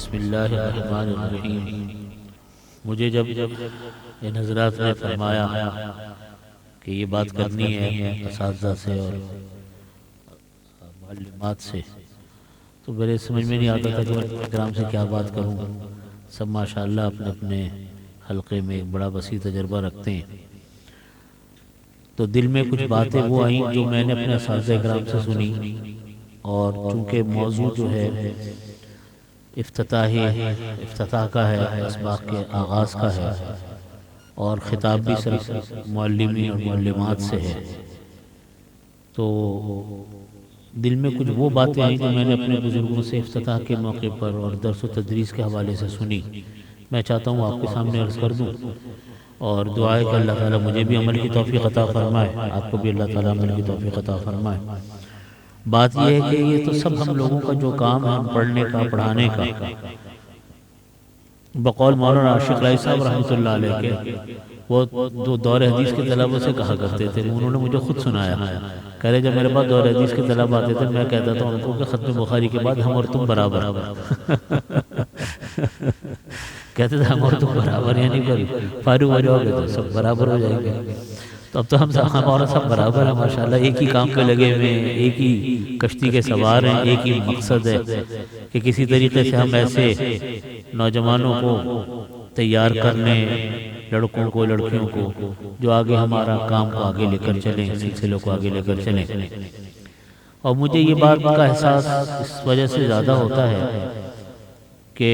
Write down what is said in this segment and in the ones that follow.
بسم اللہ الرحمن الرحیم۔ مجھے جب ان حضرات نے فرمایا کہ یہ بات کرنی ہے اساتذہ سے اور معلمات سے، تو میرے سمجھ میں نہیں آتا تھا کہ اکرام سے کیا بات کروں۔ سب ماشاءاللہ اپنے اپنے حلقے میں ایک بڑا وسیع تجربہ رکھتے ہیں، تو دل میں کچھ باتیں وہ آئیں جو میں نے اپنے اساتذہ اکرام سے سنی، اور چونکہ موضوع جو ہے افتتاح کا ہے، اسباق کے آغاز کا ہے، اور خطاب بھی صرف معلمین اور معلمات سے ہے، تو دل میں کچھ وہ باتیں آئیں جو میں نے اپنے بزرگوں سے افتتاح کے موقع پر اور درس و تدریس کے حوالے سے سنی۔ میں چاہتا ہوں آپ کے سامنے عرض کر دوں، اور دعا ہے کہ اللہ تعالیٰ مجھے بھی عمل کی توفیق عطا فرمائے، آپ کو بھی اللہ تعالیٰ عمل کی توفیق عطا فرمائے۔ بات یہ ہے کہ یہ تو سب ہم لوگوں کا جو کام ہے پڑھنے کا، پڑھانے کا، بقول مولانا عاشق رائی صاحب رحمۃ اللہ علیہ کے، وہ دو دور حدیث کے طلبہ سے کہا کرتے تھے، انہوں نے مجھے خود سنایا، کہہ رہے جب میرے پاس دور حدیث کے طلبہ آتے تھے میں کہتا تھا ان کو کہ ختم بخاری کے بعد ہم اور تم برابر، کہتے تھے ہم اور تم برابر، یعنی فارغ ہو جاؤ گے تو سب برابر ہو جائیں گے۔ تو اب تو ہم اور سب برابر ہیں ماشاءاللہ، ایک ہی کام پہ لگے ہوئے ہیں، ایک ہی کشتی کے سوار ہیں، ایک ہی مقصد ہے کہ کسی طریقے سے ہم ایسے نوجوانوں کو تیار کرنے، لڑکوں کو، لڑکیوں کو، جو آگے ہمارا کام کو آگے لے کر چلیں، سلسلوں کو آگے لے کر چلیں۔ اور مجھے یہ بات کا احساس اس وجہ سے زیادہ ہوتا ہے کہ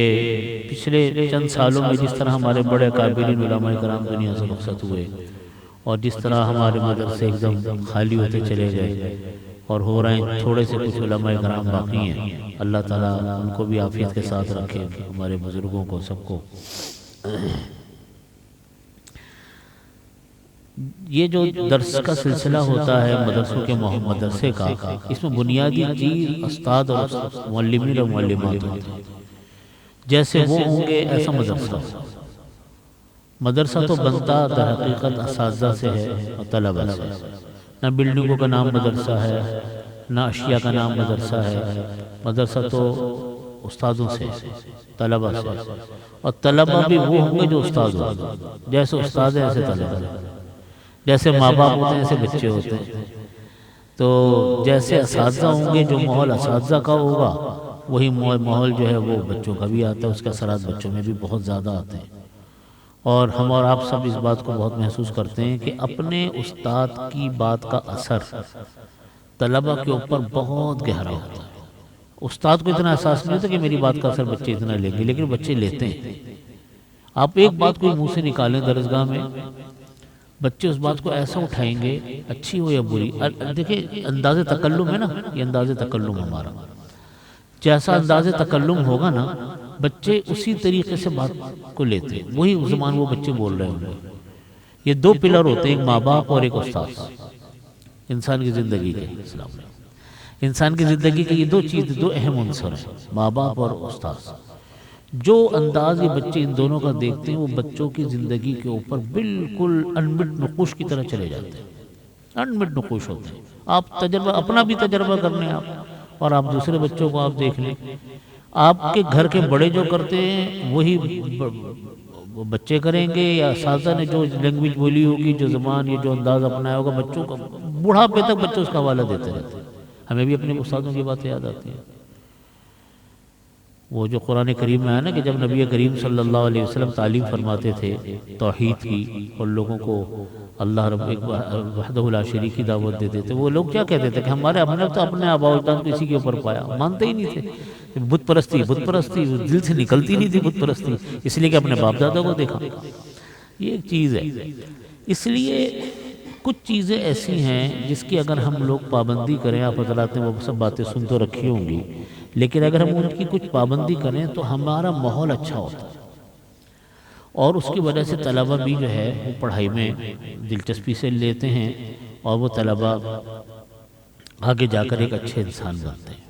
پچھلے چند سالوں میں جس طرح ہمارے بڑے قابلین علماء کرام دنیا سے رخصت ہوئے، اور جس طرح ہمارے مدرسے ایک دم خالی ہوتے چلے گئے، اور ہو رہے ہیں تھوڑے سے کچھ علماء کرام باقی ہیں، اللہ تعالیٰ ان کو بھی عافیت کے ساتھ رکھے، ہمارے بزرگوں کو سب کو۔ یہ جو درس کا سلسلہ ہوتا ہے مدرسوں کے مدرسے کا، اس میں بنیادی چیز استاد اور معلمین اور معلمات ہوتے ہیں، جیسے وہ ہوں گے ایسا مدرسہ۔ مدرسہ تو بنتا در حقیقت اساتذہ سے ہے اور طلبہ سے، نہ بلڈنگوں کا نام مدرسہ ہے، نہ اشیاء کا نام مدرسہ ہے، مدرسہ تو استادوں سے، طلبہ سے، اور طلبہ بھی وہ ہوں گے جو استاد ہوں گے، جیسے استاد ہیں ایسے طلبہ، جیسے ماں باپ ہوتے ہیں ایسے بچے ہوتے ہیں، تو جیسے اساتذہ ہوں گے جو ماحول اساتذہ کا ہوگا، وہی ماحول جو ہے وہ بچوں کا بھی آتا ہے، اس کے اثرات بچوں میں بھی بہت زیادہ آتے ہیں۔ اور ہم اور آپ سب اس بات کو بہت محسوس کرتے ہیں کہ اپنے استاد کی بات کا اثر طلبہ کے اوپر بہت گہرا ہوتا ہے۔ استاد کو اتنا احساس نہیں ہوتا کہ میری بات کا اثر بچے اتنا لیں گے، لیکن بچے لیتے ہیں۔ آپ ایک بات کو منہ سے نکالیں درسگاہ میں، بچے اس بات کو ایسا اٹھائیں گے، اچھی ہو یا بری۔ دیکھیں انداز تکلم ہے نا، یہ انداز تکلم ہمارا، جیسا انداز تکلم ہوگا نا بچے اسی طریقے سے بات کو لیتے ہیں، وہی زبان وہ بچے بول رہے ہوں گے۔ یہ دو پلر ہوتے ہیں، ایک ماں باپ اور ایک استاد، انسان کی زندگی کے۔ انسان کی زندگی کے یہ دو چیز، دو اہم عنصر ہیں، ماں باپ اور استاد۔ جو انداز یہ بچے ان دونوں کا دیکھتے ہیں وہ بچوں کی زندگی کے اوپر بالکل انمٹ نقوش کی طرح چلے جاتے ہیں، انمٹ نقوش ہوتے ہیں۔ آپ تجربہ، اپنا بھی تجربہ کر لیں آپ، اور آپ دوسرے بچوں کو آپ دیکھ لیں، آپ کے گھر کے بڑے جو کرتے ہیں وہی بچے کریں گے، یا اساتذہ نے جو لینگویج بولی ہوگی، جو زبان، یہ جو انداز اپنایا ہوگا، بچوں کا بڑھاپے تک بچے اس کا حوالہ دیتے رہتے ہیں۔ ہمیں بھی اپنے استادوں کی باتیں یاد آتی ہیں۔ وہ جو قرآن کریم میں ہے نا کہ جب نبی کریم صلی اللہ علیہ وسلم تعلیم فرماتے تھے توحید کی، اور لوگوں کو اللہ رب وحدہ لا شریک کی دعوت دیتے تھے، وہ لوگ کیا کہتے تھے کہ ہمارے اپنے آباء و اجداد کو اسی کے اوپر پایا، مانتے ہی نہیں تھے۔ بت پرستی دل سے نکلتی نہیں تھی، بت پرستی، اس لیے کہ اپنے باپ دادا کو دیکھا۔ یہ ایک چیز ہے۔ اس لیے کچھ چیزیں ایسی ہیں جس کی اگر ہم لوگ پابندی کریں، آپ حضرات نے وہ سب باتیں سن تو رکھی ہوں گی، لیکن اگر ہم ان کی کچھ پابندی کریں تو ہمارا ماحول اچھا ہوتا ہے، اور اس کی وجہ سے طلبہ بھی جو ہے وہ پڑھائی میں دلچسپی سے لیتے ہیں، اور وہ طلبہ آگے جا کر ایک اچھے انسان بنتے ہیں۔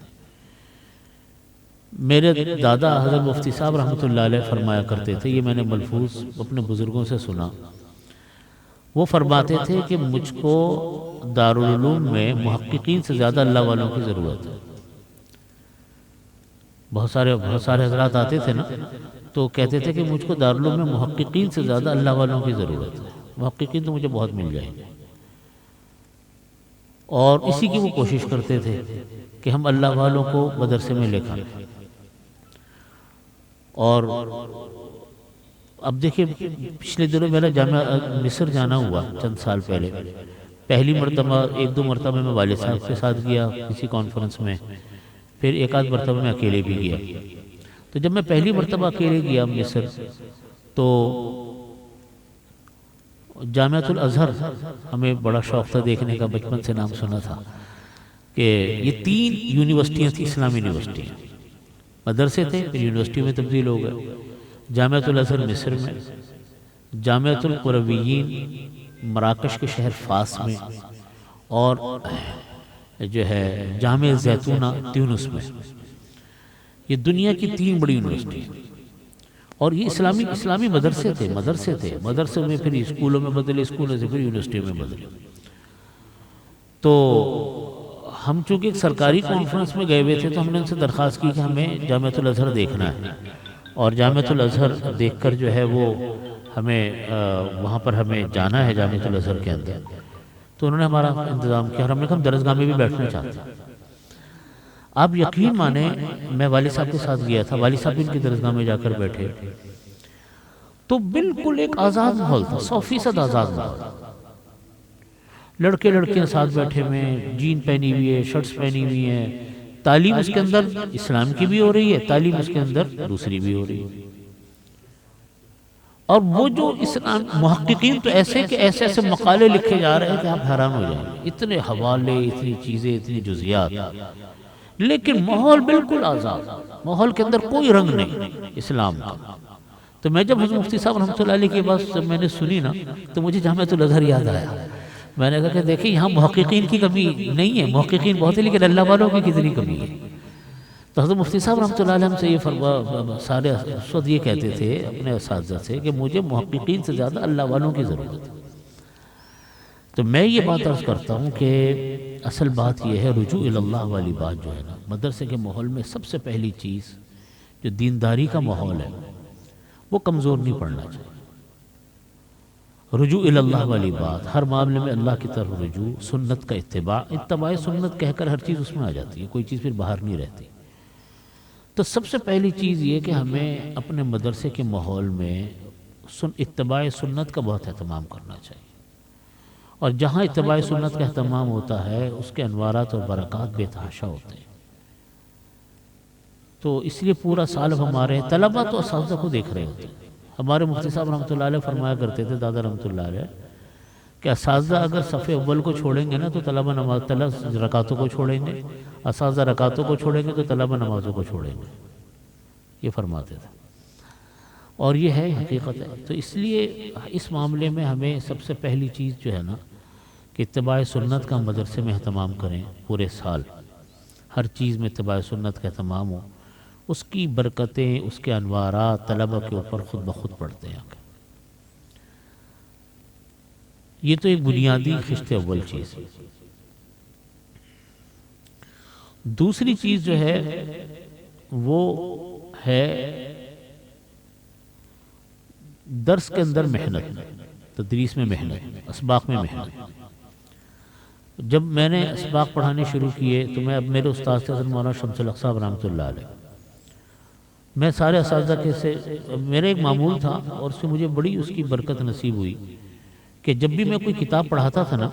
میرے دادا حضرت مفتی صاحب رحمۃ اللہ علیہ فرمایا کرتے تھے، یہ میں نے ملفوظ اپنے بزرگوں سے سنا، وہ فرماتے تھے کہ مجھ کو دارالعلوم میں محققین سے زیادہ اللہ والوں کی ضرورت ہے۔ بہت سارے حضرات آتے تھے نا، تو کہتے تھے کہ مجھ کو دارالعلوم میں محققین سے زیادہ اللہ والوں کی ضرورت ہے، محققین تو مجھے بہت مل جائیں گے، اور اسی کی وہ کوشش کرتے تھے کہ ہم اللہ والوں کو مدرسے میں لے کر آئیں۔ اور اب دیکھیں پچھلے دنوں میرا جامعہ مصر جانا ہوا چند سال پہلے، پہلی مرتبہ 1-2 مرتبہ میں والد صاحب کے ساتھ گیا کسی کانفرنس میں، پھر 1-8 مرتبہ میں اکیلے بھی گیا۔ تو جب میں پہلی مرتبہ اکیلے گیا مصر تو جامعۃ الازہر ہمیں بڑا شوق تھا دیکھنے کا، بچپن سے نام سنا تھا کہ یہ 3 یونیورسٹیاں تھیں، اسلامی یونیورسٹیاں، مدرسے تھے پھر یونیورسٹی میں تبدیل ہو گئے۔ جامعۃ الازہر مصر میں، جامعۃ القرویین مراکش کے شہر فاس میں، اور جو ہے جامعہ زیتونہ تیونس میں۔ یہ دنیا کی 3 بڑی یونیورسٹی ہیں، اور یہ اسلامی مدرسے تھے۔ مدرسے میں پھر اسکولوں میں بدلے، اسکولوں سے پھر یونیورسٹیوں میں بدلے۔ تو ہم چونکہ ایک سرکاری کانفرنس میں گئے ہوئے تھے تو ہم نے ان سے درخواست کی کہ ہمیں جامعۃ الازہر دیکھنا ہے، اور جامعۃ الازہر دیکھ کر جو ہے وہ ہمیں وہاں پر ہمیں جانا ہے جامعۃ الازہر کے اندر۔ تو انہوں نے ہمارا انتظام کیا، اور ہم نے کہا ہم درسگاہ میں بھی بیٹھنا چاہتے ہیں۔ آپ یقین مانیں میں والد صاحب کے ساتھ گیا تھا، والد صاحب ان کی درسگاہ میں جا کر بیٹھے تو بالکل ایک آزاد ماحول تھا، 100% آزاد ماحول۔ لڑکے لڑکیاں ساتھ بیٹھے ہوئے ہیں، جین پہنی ہوئی ہے، شرٹس پہنی ہوئی ہیں، تعلیم اس کے اندر اسلام کی بھی ہو رہی ہے، تعلیم اس کے اندر دوسری بھی ہو رہی ہے۔ اور وہ جو اسلام محققین تو ایسے کہ ایسے مقالے لکھے جا رہے ہیں کہ آپ حیران ہو جائیں گے، اتنے حوالے، اتنی چیزیں، اتنی جزیات، لیکن ماحول بالکل آزاد، ماحول کے اندر کوئی رنگ نہیں اسلام کا۔ تو میں جب حضرت مفتی صاحب رحمۃ اللہ علیہ کی بات جب میں نے سنی نا تو مجھے جامعۃ الازہر یاد آیا۔ میں نے کہا کہ دیکھیں یہاں محققین کی کمی نہیں ہے، محققین بہت ہے لیکن اللہ والوں کی کتنی کمی ہے۔ تو حضرت مفتی صاحب رحمۃ اللہ علیہ سے یہ سارے اس وقت یہ کہتے تھے اپنے اساتذہ سے کہ مجھے محققین سے زیادہ اللہ والوں کی ضرورت ہے۔ تو میں یہ بات عرض کرتا ہوں کہ اصل بات یہ ہے رجوع اللہ والی بات جو ہے نا، مدرسے کے ماحول میں سب سے پہلی چیز جو دینداری کا ماحول ہے وہ کمزور نہیں پڑنا چاہیے۔ رجوع اللہ والی بات، ہر معاملے میں اللہ کی طرف رجوع، سنت کا اتباع سنت کہہ کر ہر چیز اس میں آ جاتی ہے، کوئی چیز پھر باہر نہیں رہتی۔ تو سب سے پہلی چیز یہ کہ ہمیں اپنے مدرسے کے ماحول میں اتباع سنت کا بہت اہتمام کرنا چاہیے، اور جہاں اتباع سنت کا اہتمام ہوتا ہے اس کے انوارات اور برکات بے تحاشا ہوتے ہیں۔ تو اس لیے پورا سال ہمارے طلبہ تو اساتذہ کو دیکھ رہے ہوتے ہیں۔ ہمارے مفتی صاحب رحمۃ اللہ علیہ فرمایا کرتے تھے، دادا رحمۃ اللہ علیہ، کہ اساتذہ اگر صف اول کو چھوڑیں گے نا تو طلبہ رکعتوں کو چھوڑیں گے، اساتذہ رکعتوں کو چھوڑیں گے تو طلبہ نمازوں کو چھوڑیں گے، یہ فرماتے تھے، اور یہ ہے حقیقت ہے۔ تو اس لیے اس معاملے میں ہمیں سب سے پہلی چیز جو ہے نا کہ اتباع سنت کا مدرسے میں اہتمام کریں، پورے سال ہر چیز میں اتباع سنت کا اہتمام ہو، اس کی برکتیں، اس کے انوارات طلبہ کے اوپر خود بخود پڑتے ہیں۔ یہ تو ایک بنیادی خشت اول چیز ہے۔ دوسری چیز جو ہے وہ ہے درس کے اندر محنت، تدریس میں محنت، اسباق میں محنت۔ جب میں نے اسباق پڑھانے شروع کیے تو میں اب میرے استاد سے حضرت مولانا شمس الحق صاحب رحمۃ اللہ علیہ، میں سارے اساتذہ کے سے میرا ایک معمول تھا، اور اس سے مجھے بڑی اس کی برکت نصیب ہوئی کہ جب بھی میں کوئی کتاب پڑھاتا تھا نا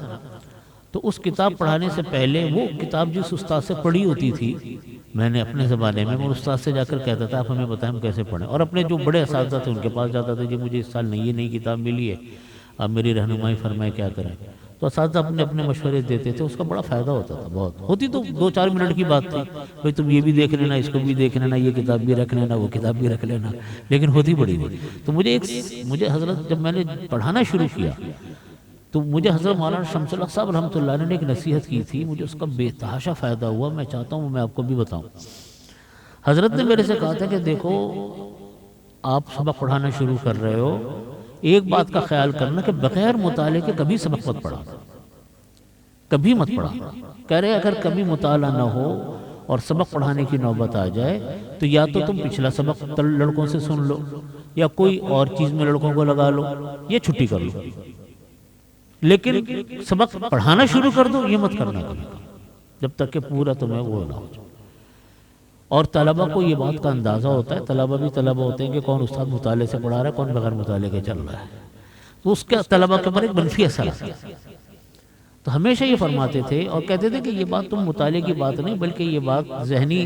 تو اس کتاب پڑھانے سے پہلے وہ کتاب جس استاد سے پڑھی ہوتی تھی میں نے اپنے زمانے میں استاد سے جا کر کہتا تھا آپ ہمیں بتائیں ہم کیسے پڑھیں، اور اپنے جو بڑے اساتذہ تھے ان کے پاس جاتا تھا، جی مجھے اس سال نئی کتاب ملی ہے، آپ میری رہنمائی فرمائیں کیا کریں۔ تو اساتذہ اپنے مشورے دیتے تھے، اس کا بڑا فائدہ ہوتا تھا، بہت ہوتی تو 2-4 منٹ کی بات تھی، بھائی تم یہ بھی دیکھ لینا، اس کو بھی دیکھ لینا، یہ کتاب بھی رکھ لینا، وہ کتاب بھی رکھ لینا، لیکن ہوتی بڑی نہیں۔ تو مجھے حضرت جب میں نے پڑھانا شروع کیا تو مجھے حضرت مولانا شمس الحق صاحب رحمۃ اللہ علیہ نے ایک نصیحت کی تھی، مجھے اس کا بے تحاشا فائدہ ہوا، میں چاہتا ہوں میں آپ کو بھی بتاؤں۔ حضرت نے میرے سے کہا تھا کہ دیکھو آپ سبق پڑھانا شروع کر رہے ہو، ایک بات کا خیال کرنا کہ بغیر مطالعے کے کبھی سبق مت پڑھا، کبھی مت پڑھا۔ کہہ رہے اگر کبھی مطالعہ نہ ہو اور سبق پڑھانے کی نوبت آ جائے تو یا تو تم پچھلا سبق لڑکوں سے سن لو یا کوئی اور چیز میں لڑکوں کو لگا لو یا چھٹی کر لو، لیکن سبق پڑھانا شروع کر دو یہ مت کرنا کبھی جب تک کہ پورا تمہیں وہ نہ ہو جائے۔ اور طلبہ کو یہ بات کا اندازہ ہوتا ہے، طلبہ بھی طلبہ ہوتے ہیں کہ کون استاد مطالعے سے پڑھا رہا ہے کون بغیر مطالعے کے چل رہا ہے، تو اس کے طلبہ کے اوپر ایک منفی اثر آتا ہے۔ تو ہمیشہ یہ فرماتے تھے اور کہتے تھے کہ یہ بات تم مطالعے کی بات نہیں بلکہ یہ بات ذہنی،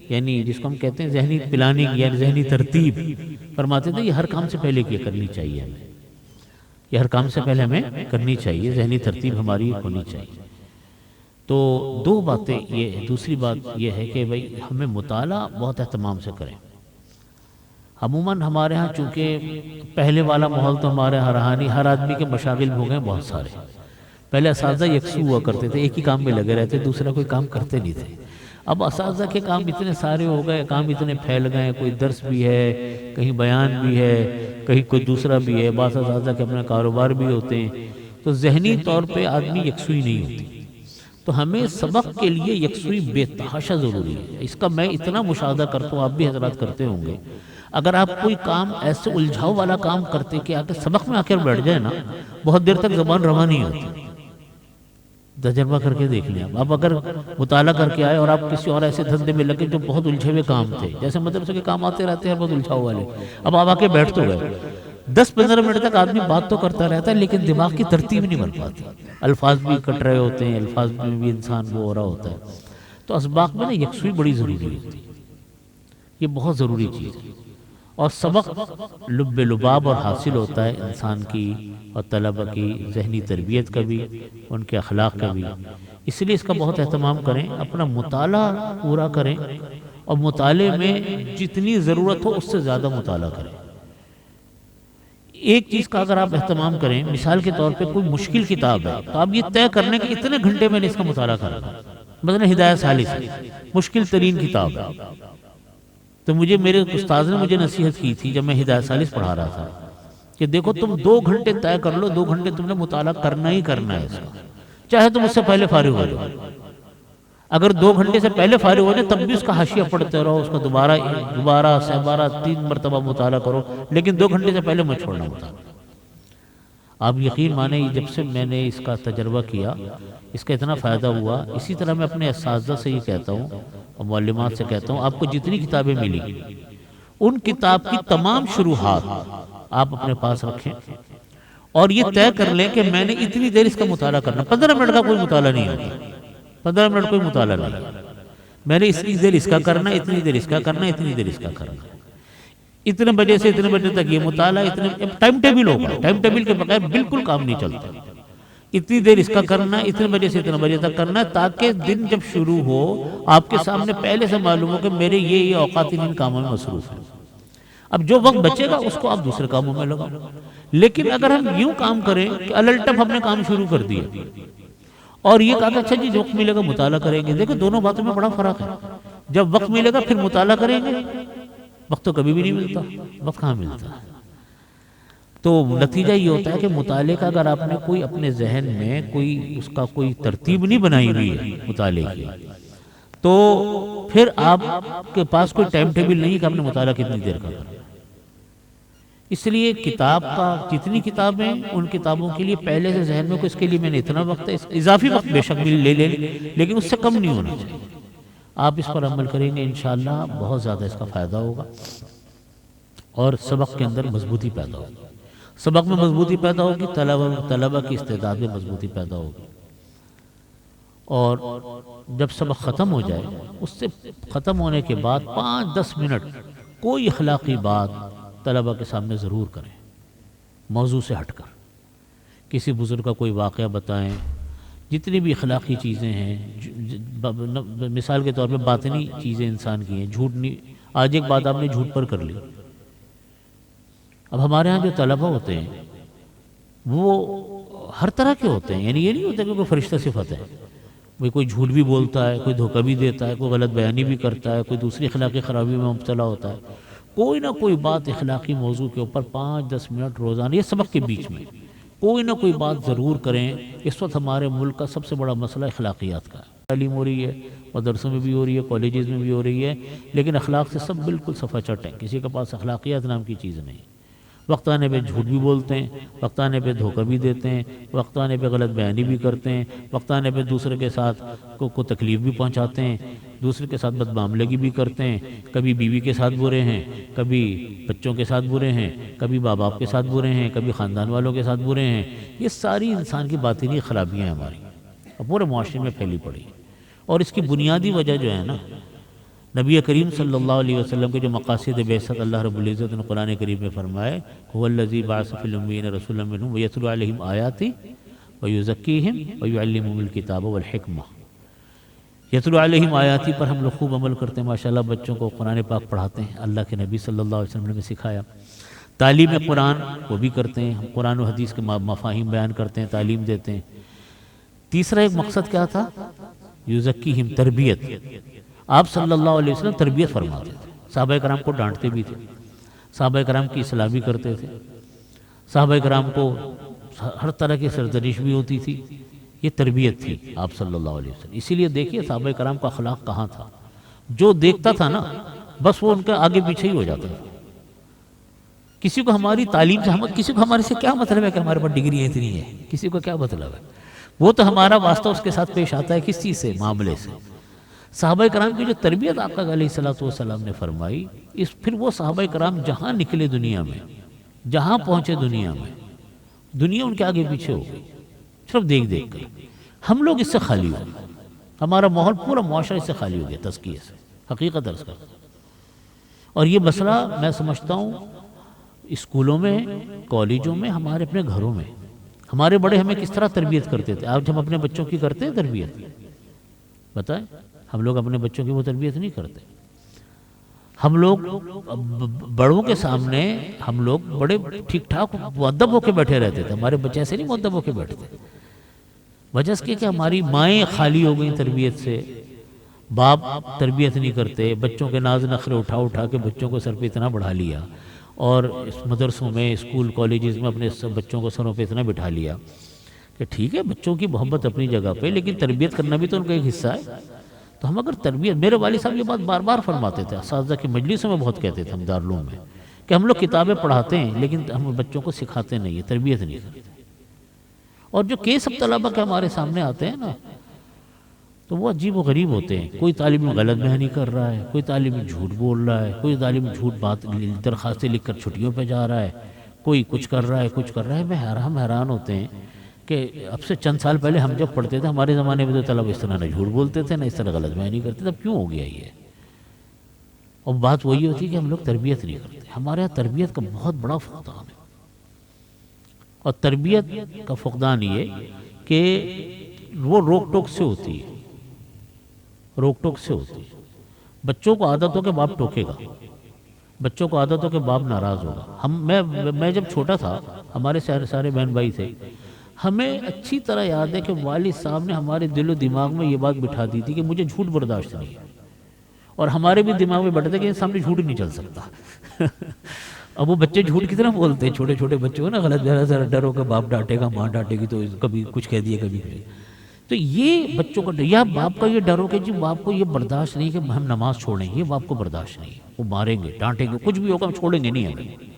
یعنی جس کو ہم کہتے ہیں ذہنی پلاننگ یعنی ذہنی ترتیب، فرماتے تھے یہ ہر کام سے پہلے کیا کرنی چاہیے ہمیں، یہ ہر کام سے پہلے ہمیں کرنی چاہیے، ذہنی ترتیب ہماری ہونی چاہیے۔ تو دو باتیں یہ، دوسری بات یہ ہے کہ بھئی ہمیں مطالعہ بہت اہتمام سے کریں۔ عموماً ہمارے ہاں چونکہ پہلے والا ماحول تو ہمارے ہاں رہا نہیں، ہر آدمی کے مشاغل ہو گئے بہت سارے۔ پہلے اساتذہ یکسو ہوا کرتے تھے، ایک ہی کام میں لگے رہتے، دوسرا کوئی کام کرتے نہیں تھے۔ اب اساتذہ کے کام اتنے سارے ہو گئے، کام اتنے پھیل گئے، کوئی درس بھی ہے، کہیں بیان بھی ہے، کہیں کوئی دوسرا بھی ہے، بعض اساتذہ کے اپنا کاروبار بھی ہوتے ہیں، تو ذہنی طور پہ آدمی یکسوئی نہیں ہوتی۔ تو ہمیں سبق کے لیے یکسوئی بے تحاشا ضروری ہے۔ اس کا میں اتنا مشاہدہ کرتا ہوں، آپ بھی حضرات کرتے ہوں گے، اگر آپ کوئی کام ایسے الجھاؤ والا کام کرتے کہ آگے سبق میں آ کر بیٹھ جائے نا، بہت دیر تک زبان رواں نہیں ہوتی۔ تجربہ کر کے دیکھ لیں آپ اگر مطالعہ کر کے آئے اور آپ کسی اور ایسے دھندے میں لگے جو بہت الجھے ہوئے کام تھے، جیسے مدرسے کے کام آتے رہتے ہیں بہت الجھاؤ والے، اب آپ آ کے بیٹھ تو گئے، 10-15 منٹ تک آدمی بات تو کرتا رہتا ہے لیکن دماغ کی ترتیب نہیں بن پاتی، الفاظ بھی کٹ رہے ہوتے ہیں، الفاظ میں بھی انسان وہ ہو رہا ہوتا ہے۔ تو اسباق میں نا یکسوئی بڑی ضروری ہوتی ہے، یہ بہت ضروری چیز ہے، اور سبق لب لباب اور حاصل ہوتا ہے انسان کی اور طلبہ کی ذہنی تربیت کا بھی، ان کے اخلاق کا بھی۔ اس لیے اس کا بہت اہتمام کریں، اپنا مطالعہ پورا کریں اور مطالعے میں جتنی ضرورت ہو اس سے زیادہ مطالعہ کریں۔ ایک چیز کا اگر آپ اہتمام کریں، مثال کے طور پہ کوئی مشکل کتاب ہے تو آپ یہ طے کر لیں کہ اتنے گھنٹے میں نے اس کا مطالعہ کرنا، مثلا ہدایت ثالث مشکل ترین کتاب ہے، تو مجھے میرے استاد نے مجھے نصیحت کی تھی جب میں ہدایت ثالث پڑھا رہا تھا کہ دیکھو تم 2 گھنٹے طے کر لو، 2 گھنٹے تم نے مطالعہ کرنا ہی کرنا ہے اس کا، چاہے تم اس سے پہلے فارغ ہو جاؤ، اگر 2 گھنٹے سے پہلے فارغ ہو جائے تب بھی اس کا حاشیہ پڑھتے رہو، اس کا دوبارہ 3 مرتبہ مطالعہ کرو، لیکن 2 گھنٹے سے پہلے مت چھوڑنا مطالعہ۔ آپ یقین مانیں جب سے میں نے اس کا تجربہ کیا اس کا اتنا فائدہ ہوا۔ اسی طرح میں اپنے اساتذہ سے یہ کہتا ہوں اور معلمات سے کہتا ہوں، آپ کو جتنی کتابیں ملی ان کتاب کی تمام شروحات آپ اپنے پاس رکھیں اور یہ طے کر لیں کہ میں نے اتنی دیر اس کا مطالعہ کرنا، 15 منٹ کا کوئی مطالعہ نہیں ہوتا، 15 منٹ کوئی مطالعہ نہیں، میں نے اتنی دیر اس کا کرنا، اتنی دیر اس کا کرنا، اتنی دیر اس کا کرنا، اتنے بجے سے اتنے بجے تک یہ مطالعہ، اتنے ٹائم ٹیبل ہوگا، ٹائم ٹیبل کے بغیر بالکل کام نہیں چلتا، اتنی دیر اس کا کرنا، اتنے بجے سے اتنے بجے تک کرنا ہے، تاکہ دن جب شروع ہو آپ کے سامنے پہلے سے معلوم ہو کہ میرے یہ اوقات ان کاموں میں مصروف ہیں۔ اب جو وقت بچے گا اس کو آپ دوسرے کاموں میں لگاؤ، لیکن اگر ہم یوں کام کریں کہ الٹپ ہم نے کام شروع کر دیا اور یہ کہا کہ اچھا جی وقت ملے گا مطالعہ کریں گے، دیکھیں دونوں باتوں میں بڑا فرق ہے، جب وقت ملے گا پھر مطالعہ کریں گے، وقت تو کبھی بھی نہیں ملتا، وقت کہاں ملتا ہے۔ تو نتیجہ یہ ہوتا ہے کہ مطالعے کا اگر آپ نے کوئی اپنے ذہن میں اس کا کوئی ترتیب نہیں بنائی ہوئی ہے مطالعے کی، تو پھر آپ کے پاس کوئی ٹائم ٹیبل نہیں کہ آپ نے مطالعہ کتنی دیر کا کرنا۔ اس لیے کتاب کا جتنی کتابیں ان کتابوں کے لیے پہلے سے ذہن میں اس کے لیے میں نے اتنا وقت ہے، اضافی وقت بے شک لے لیں لیکن اس سے کم نہیں ہونا چاہیے۔ آپ اس پر عمل کریں گے انشاءاللہ بہت زیادہ اس کا فائدہ ہوگا اور سبق کے اندر مضبوطی پیدا ہوگی، سبق میں مضبوطی پیدا ہوگی، طلبہ کی استعداد میں مضبوطی پیدا ہوگی، اور جب سبق ختم ہو جائے اس سے ختم ہونے کے بعد 5-10 منٹ کوئی اخلاقی بات طلبہ کے سامنے ضرور کریں، موضوع سے ہٹ کر کسی بزرگ کا کوئی واقعہ بتائیں، جتنی بھی اخلاقی چیزیں ہیں، مثال کے طور پہ باطنی چیزیں انسان کی ہیں، جھوٹ نہیں، آج ایک بات آپ نے جھوٹ پر کر لی، اب ہمارے ہاں جو طلبہ ہوتے ہیں وہ ہر طرح کے ہوتے ہیں، یعنی یہ نہیں ہوتا کہ کوئی فرشتہ صفت ہے، کوئی جھوٹ بھی بولتا ہے، کوئی دھوکہ بھی دیتا ہے، کوئی غلط بیانی بھی کرتا ہے، کوئی دوسری اخلاقی خرابی میں مبتلا ہوتا ہے، کوئی نہ کوئی بات اخلاقی موضوع کے اوپر 5-10 منٹ روزانہ یہ سبق کے بیچ میں کوئی نہ کوئی بات ضرور کریں۔ اس وقت ہمارے ملک کا سب سے بڑا مسئلہ اخلاقیات کا ہے، تعلیم ہو رہی ہے، مدرسوں میں بھی ہو رہی ہے، کالجز میں بھی ہو رہی ہے، لیکن اخلاق سے سب بالکل صفحہ چٹ ہیں، کسی کے پاس اخلاقیات نام کی چیز نہیں۔ وقت آنے پہ جھوٹ بھی بولتے ہیں، وقت آنے پہ دھوکہ بھی دیتے ہیں، وقت آنے پہ غلط بیانی بھی کرتے ہیں، وقت آنے پہ دوسرے کے ساتھ کو تکلیف بھی پہنچاتے ہیں، دوسرے کے ساتھ بدمعاملگی بھی کرتے ہیں، کبھی بیوی کے ساتھ برے ہیں، کبھی بچوں کے ساتھ برے ہیں، کبھی ماں باپ کے ساتھ برے ہیں، کبھی خاندان والوں کے ساتھ برے ہیں۔ یہ ساری انسان کی باطنی خرابیاں ہیں ہماری، اور پورے معاشرے میں پھیلی پڑی، اور اس کی بنیادی وجہ جو ہے نا، نبی کریم صلی اللہ علیہ وسلم کے جو مقاصد بعثت اللہ رب العزت نے قرآن کریم میں فرمائے، هو الذی بعث فی الامیین رسولا منہم ویتلو علیہم آیاتہ ویزکیہم ویعلمہم الکتاب والحکمہ۔ یتلو علیہم آیاتی پر ہم لوگ خوب عمل کرتے ہیں، ماشاءاللہ بچوں کو قرآن پاک پڑھاتے ہیں، اللہ کے نبی صلی اللہ علیہ وسلم نے سکھایا۔ تعلیم قرآن وہ بھی کرتے ہیں، ہم قرآن و حدیث کے مفاہیم بیان کرتے ہیں، تعلیم دیتے ہیں۔ تیسرا ایک مقصد کیا تھا؟ یزکیہم، تربیت۔ آپ صلی اللہ علیہ وسلم تربیت فرماتے تھے، صحابہ کرام کو ڈانٹتے بھی تھے، صحابہ کرام کی اصلاح بھی کرتے تھے، صحابہ کرام کو ہر طرح کی سرزنش بھی ہوتی تھی، یہ تربیت تھی آپ صلی اللہ علیہ وسلم۔ اسی لیے دیکھیے صحابہ کرام کا اخلاق کہاں تھا، جو دیکھتا تھا نا بس وہ ان کا آگے پیچھے ہی ہو جاتا تھا۔ کسی کو ہماری تعلیم سے کسی کو ہمارے سے کیا مطلب ہے کہ ہمارے پاس ڈگری اتنی ہے، کسی کو کیا مطلب ہے؟ وہ تو ہمارا واسطہ اس کے ساتھ پیش آتا ہے کس چیز سے؟ معاملے سے۔ صحابہ کرام کی جو تربیت آقا علیہ السلام نے فرمائی، پھر وہ صحابہ کرام جہاں نکلے دنیا میں، جہاں پہنچے دنیا میں، دنیا ان کے آگے پیچھے ہو گئی، صرف دیکھ دیکھ کر۔ ہم لوگ اس سے خالی ہو گئے، ہمارا ماحول پورا معاشرہ اس سے خالی ہو گیا تزکیے سے، حقیقت عرض کرتا ہوں۔ اور یہ مسئلہ میں سمجھتا ہوں اسکولوں میں، کالجوں میں، ہمارے اپنے گھروں میں، ہمارے بڑے ہمیں کس طرح تربیت کرتے تھے، آج ہم اپنے بچوں کی کرتے ہیں تربیت؟ بتائیں، ہم لوگ اپنے بچوں کی وہ تربیت نہیں کرتے۔ ہم لوگ بڑوں کے سامنے ہم لوگ بڑے ٹھیک ٹھاک مؤدب ہو کے بیٹھے رہتے تھے، ہمارے بچے ایسے نہیں مؤدب ہو کے بیٹھتے۔ وجہ اس کی کہ ہماری مائیں خالی ہو گئیں تربیت سے، باپ تربیت نہیں کرتے، بچوں کے ناز نخرے اٹھا اٹھا کے بچوں کو سر پہ اتنا بڑھا لیا، اور مدرسوں میں، اسکول کالجز میں اپنے بچوں کو سروں پہ اتنا بٹھا لیا کہ ٹھیک ہے بچوں کی محبت اپنی جگہ پہ، لیکن تربیت کرنا بھی تو ان کا ایک حصہ ہے۔ تو ہم اگر تربیت، میرے والد صاحب یہ بات بار بار فرماتے تھے، اساتذہ کی مجلسوں میں بہت کہتے تھے ہم دارالعلوم میں، کہ ہم لوگ کتابیں پڑھاتے ہیں لیکن ہم بچوں کو سکھاتے نہیں ہیں، تربیت نہیں کرتے۔ اور جو کیس اب طلبہ کے ہمارے سامنے آتے ہیں نا، تو وہ عجیب و غریب ہوتے ہیں۔ کوئی طالب غلط بیانی کر رہا ہے، کوئی طالب جھوٹ بول رہا ہے، کوئی طالب جھوٹ بات درخواستیں لکھ کر چھٹیوں پہ جا رہا ہے، کوئی کچھ کر رہا ہے، کچھ کر رہا ہے۔ ہم حیران ہوتے ہیں کہ اب سے چند سال پہلے ہم جب پڑھتے تھے، ہمارے زمانے میں تو طلب اس طرح نہ جھوٹ بولتے تھے، نہ اس طرح غلط بیانی کرتے تھے، اب کیوں ہو گیا یہ؟ اور بات وہی ہوتی ہے کہ ہم لوگ تربیت نہیں کرتے۔ ہمارے یہاں تربیت کا بہت بڑا فقدان ہے، اور تربیت کا فقدان یہ کہ وہ روک ٹوک سے ہوتی ہے، روک ٹوک سے ہوتی ہے۔ بچوں کو عادت ہو کہ باپ ٹوکے گا، بچوں کو عادت ہو کہ باپ ناراض ہوگا۔ میں جب چھوٹا تھا، ہمارے سارے بہن بھائی تھے، ہمیں اچھی طرح یاد ہے کہ والد صاحب نے ہمارے دل و دماغ میں یہ بات بٹھا دی تھی کہ مجھے جھوٹ برداشت نہیں ہے، اور ہمارے بھی دماغ میں بیٹھا تھا کہ سامنے جھوٹ نہیں چل سکتا۔ اب وہ بچے جھوٹ کتنا بولتے ہیں، چھوٹے چھوٹے بچے ہو نا، غلط ذرا ڈر ہو کہ باپ ڈانٹے گا، ماں ڈانٹے گی، تو کبھی کچھ کہہ دیا کبھی کچھ۔ تو یہ بچوں کا یا باپ کا یہ ڈر ہو کہ جی باپ کو یہ برداشت نہیں کہ ہم نماز چھوڑیں، یہ باپ کو برداشت نہیں، وہ ماریں گے، ڈانٹیں گے، کچھ بھی ہوگا ہم چھوڑیں گے نہیں ہمیں۔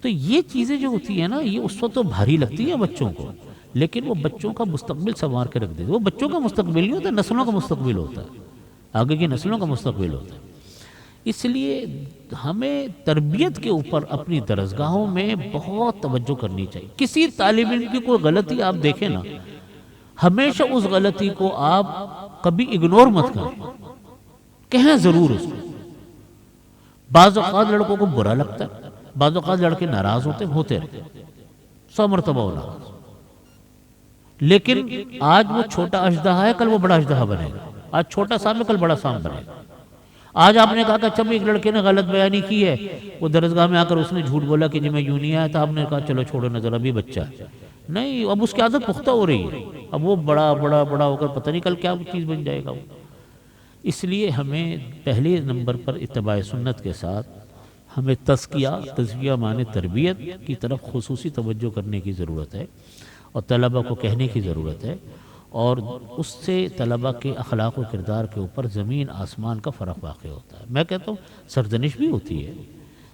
تو یہ چیزیں جو ہوتی ہیں نا، یہ اس وقت تو بھاری لگتی ہیں بچوں کو، لیکن وہ بچوں کا مستقبل سنوار کے رکھ دیتے۔ وہ بچوں کا مستقبل نہیں ہوتا، نسلوں کا مستقبل ہوتا ہے، آگے کی نسلوں کا مستقبل ہوتا ہے۔ اس لیے ہمیں تربیت کے اوپر اپنی درسگاہوں میں بہت توجہ کرنی چاہیے۔ کسی طالب علم کی کوئی غلطی آپ دیکھیں نا، ہمیشہ اس غلطی کو آپ کبھی اگنور مت کریں، کہیں ضرور اس کو۔ بعض اوقات لڑکوں کو برا لگتا ہے، بعض اوقات لڑکے ناراض ہوتے رہتے 100 مرتبہ ہو ناراض، لیکن آج وہ چھوٹا اژدہا ہے، کل وہ بڑا اژدہا بنے گا۔ آج چھوٹا سام ہے، کل بڑا سام بنے گا۔ آج آپ نے کہا کہ اچھا ایک لڑکے نے غلط بیانی کی ہے، وہ درسگاہ میں آ کر اس نے جھوٹ بولا کہ جی میں یوں نہیں آیا تھا، آپ نے کہا چلو چھوڑو نظر، ابھی بچہ ہے، نہیں، اب اس کی عادت پختہ ہو رہی ہے، اب وہ بڑا بڑا بڑا ہو کر پتہ نہیں کل کیا چیز بن جائے گا وہ۔ اس لیے ہمیں پہلے نمبر پر اتباع سنت کے ساتھ ہمیں تزکیہ معنی تربیت کی طرف خصوصی توجہ کرنے کی ضرورت ہے، اور طلبہ کو کہنے کی ضرورت ہے، اور اس سے طلبہ کے اخلاق و کردار کے اوپر زمین آسمان کا فرق واقع ہوتا ہے۔ میں کہتا ہوں سرزنش بھی ہوتی ہے،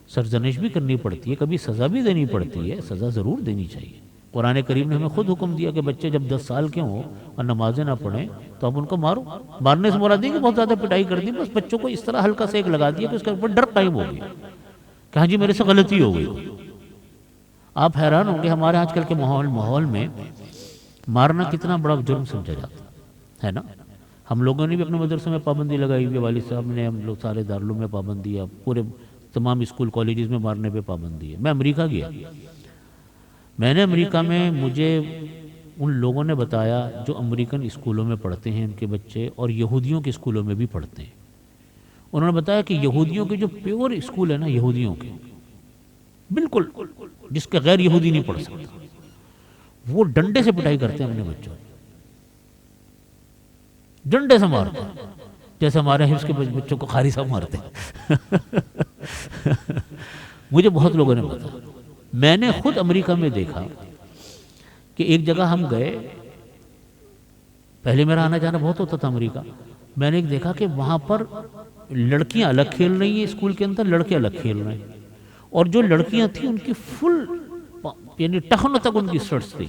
سرزنش بھی کرنی پڑتی ہے، کبھی سزا بھی دینی پڑتی ہے، سزا ضرور دینی چاہیے۔ قرآن کریم نے ہمیں خود حکم دیا کہ بچے جب 10 سال کے ہوں اور نمازیں نہ پڑھیں تو آپ ان کو مارو۔ مارنے سے مراد نہیں کہ بہت زیادہ پٹائی کر دی، بس بچوں کو اس طرح ہلکا سے ایک لگا دیا کہ اس کے اوپر ڈر قائم ہو گیا کہ ہاں جی میرے سے غلطی ہو گئی۔ آپ حیران ہوں گے ہمارے آج کل کے ماحول میں مارنا کتنا بڑا جرم سمجھا جاتا ہے نا۔ ہم لوگوں نے بھی اپنے مدرسوں میں پابندی لگائی ہوئی ہے، والد صاحب نے، ہم لوگ سارے دارالعلوم میں پابندی ہے، پورے تمام اسکول کالجز میں مارنے پہ پابندی ہے۔ میں امریکہ گیا، میں نے امریکہ میں، مجھے ان لوگوں نے بتایا جو امریکن اسکولوں میں پڑھتے ہیں ان کے بچے اور یہودیوں کے اسکولوں میں بھی پڑھتے ہیں، انہوں نے بتایا کہ یہودیوں کے جو پیور اسکول ہے نا، یہودیوں کے بالکل جس کے غیر یہودی نہیں پڑھ سکتا، وہ ڈنڈے سے پٹائی کرتے ہیں اپنے بچوں، ڈنڈے سے مارتے ہیں جیسے ہمارے حفظ کے بچوں کو قاری صاحب مارتے ہیں۔ مجھے بہت لوگوں نے بتایا، میں نے خود امریکہ میں دیکھا کہ ایک جگہ ہم گئے، پہلے میرا آنا جانا بہت ہوتا تھا امریکہ، میں نے دیکھا کہ وہاں پر لڑکیاں الگ کھیل رہی ہیں اسکول کے اندر، لڑکے الگ کھیل رہے ہیں، اور جو لڑکیاں تھیں ان کی فل یعنی ٹخنوں تک ان کی سٹس تھی۔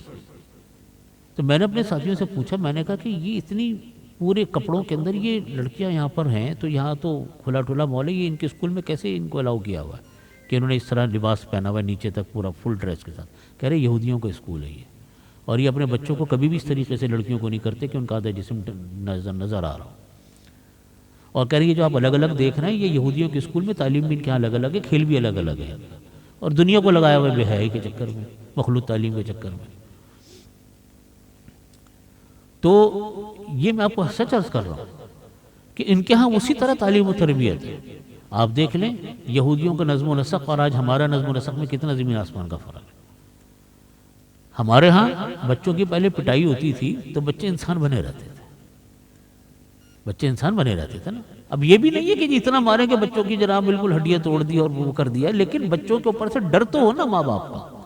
تو میں نے اپنے ساتھیوں سے پوچھا، میں نے کہا کہ یہ اتنی پورے کپڑوں کے اندر یہ لڑکیاں یہاں پر ہیں، تو یہاں تو کھلا ٹھلا ماحول ہے، یہ ان کے اسکول میں کیسے ان کو الاؤ کیا ہوا ہے کہ انہوں نے اس طرح لباس پہنا ہوا ہے نیچے تک پورا فل ڈریس کے ساتھ؟ کہہ رہے یہودیوں کا اسکول ہے یہ، اور یہ اپنے بچوں کو کبھی بھی اس طریقے سے لڑکیوں کو نہیں کرتے کہ ان کا آدھا جسم نظر آ رہا ہو۔ اور کہہ رہی ہے جو آپ الگ الگ دیکھ رہے ہیں یہ یہودیوں کے اسکول میں تعلیم بھی ان کے یہاں الگ الگ ہے، کھیل بھی الگ الگ ہے، اور دنیا کو لگایا ہوا بے حیائی کے چکر میں، مخلوط تعلیم کے چکر میں۔ تو یہ میں آپ کو سچ عرض کر رہا ہوں کہ ان کے ہاں اسی طرح تعلیم و تربیت ہے۔ آپ دیکھ لیں یہودیوں کا نظم و نسق اور آج ہمارا نظم و نسق میں کتنا زمین آسمان کا فرق ہے۔ ہمارے ہاں بچوں کی پہلے پٹائی ہوتی تھی تو بچے انسان بنے رہتے تھے، بچے انسان بنے رہتے تھے نا۔ اب یہ بھی نہیں ہے کہ اتنا مارے کہ بچوں کی جناب بالکل ہڈیاں توڑ دی اور وہ کر دیا، لیکن بچوں کے اوپر سے ڈر تو ہو نا ماں باپ کا۔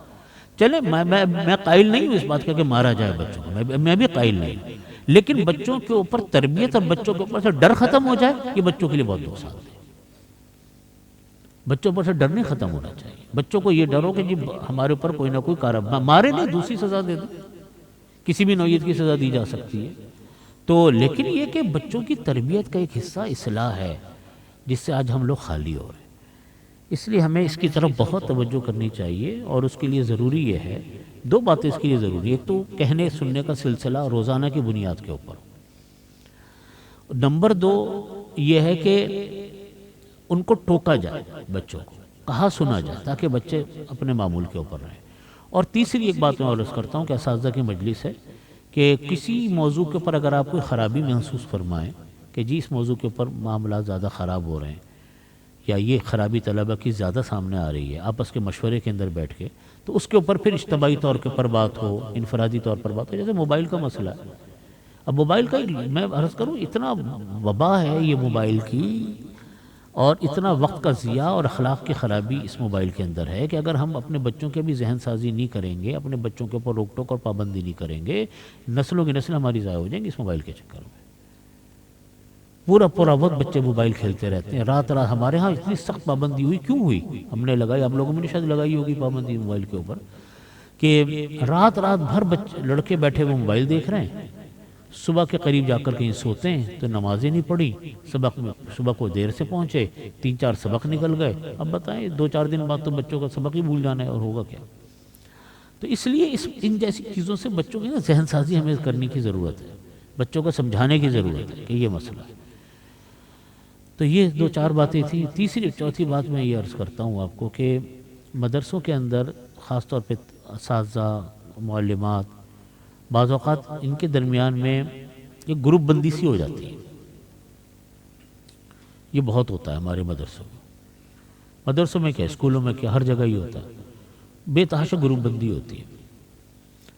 چلے میں قائل نہیں ہوں اس بات کا کہ مارا جائے بچوں کو، میں بھی قائل نہیں ہوں، لیکن بچوں کے اوپر تربیت اور بچوں کے اوپر سے ڈر ختم ہو جائے، یہ بچوں کے لیے بہت نقصان ہے۔ بچوں پر سے ڈر نہیں ختم ہونا چاہیے، بچوں کو یہ ڈر ہو کہ جی ہمارے اوپر کوئی نہ کوئی کارروائی، مارے نہیں دوسری سزا دے دیں، کسی بھی نوعیت کی سزا دی جا سکتی ہے۔ تو لیکن یہ کہ بچوں کی تربیت کا ایک حصہ اصلاح ہے جس سے آج ہم لوگ خالی ہو رہے ہیں، اس لیے ہمیں اس کی طرف بہت توجہ کرنی چاہیے، اور اس کے لیے ضروری یہ ہے، دو باتیں اس کے لیے ضروری ہے، ایک تو کہنے سننے کا سلسلہ روزانہ کی بنیاد کے اوپر، نمبر دو یہ ہے کہ ان کو ٹوکا جائے، بچوں کو کہا سنا جائے تاکہ بچے اپنے معمول کے اوپر رہیں۔ اور تیسری ایک بات میں عرض کرتا ہوں کہ اساتذہ کی مجلس ہے کہ کسی موضوع کے اوپر اگر آپ کوئی خرابی محسوس فرمائیں کہ جی اس موضوع کے اوپر معاملات زیادہ خراب ہو رہے ہیں یا یہ خرابی طلبہ کی زیادہ سامنے آ رہی ہے، آپس کے مشورے کے اندر بیٹھ کے، تو اس کے اوپر پھر اجتماعی طور کے پر بات ہو، انفرادی طور پر بات ہو، جیسے موبائل کا مسئلہ ہے۔ اب موبائل کا میں عرض کروں اتنا وبا ہے یہ موبائل کی، اور اتنا وقت کا ضیاع اور اخلاق کی خرابی اس موبائل کے اندر ہے کہ اگر ہم اپنے بچوں کے بھی ذہن سازی نہیں کریں گے، اپنے بچوں کے اوپر روک ٹوک اور پابندی نہیں کریں گے، نسلوں کی نسل ہماری ضائع ہو جائیں گی اس موبائل کے چکر میں۔ پورا وقت بچے موبائل کھیلتے رہتے ہیں، رات ہمارے ہاں اتنی سخت پابندی ہوئی، کیوں ہوئی؟ ہم نے لگائی، آپ لوگوں نے شاید لگائی ہوگی پابندی موبائل کے اوپر، کہ رات بھر لڑکے بیٹھے وہ موبائل دیکھ رہے ہیں، صبح کے قریب جا کر کہیں سوتے ہیں تو نمازیں نہیں پڑھی، صبح کو دیر سے پہنچے، 3-4 سبق نکل گئے۔ اب بتائیں 2-4 دن بعد تو بچوں کا سبق ہی بھول جانا ہے، اور ہوگا کیا؟ تو اس لیے ان جیسی چیزوں سے بچوں کی ذہن سازی ہمیں کرنے کی ضرورت ہے، بچوں کو سمجھانے کی ضرورت ہے کہ یہ مسئلہ ہے۔ تو یہ 2-4 باتیں تھیں۔ چوتھی بات میں یہ عرض کرتا ہوں آپ کو کہ مدرسوں کے اندر خاص طور پہ اساتذہ، معلمات، بعض اوقات ان کے درمیان میں یہ گروپ بندی سی ہو جاتی ہے، یہ بہت ہوتا ہے ہمارے مدرسوں میں کیا، اسکولوں میں کیا، ہر جگہ ہی ہوتا ہے، بے تحاشا گروپ بندی ہوتی ہے۔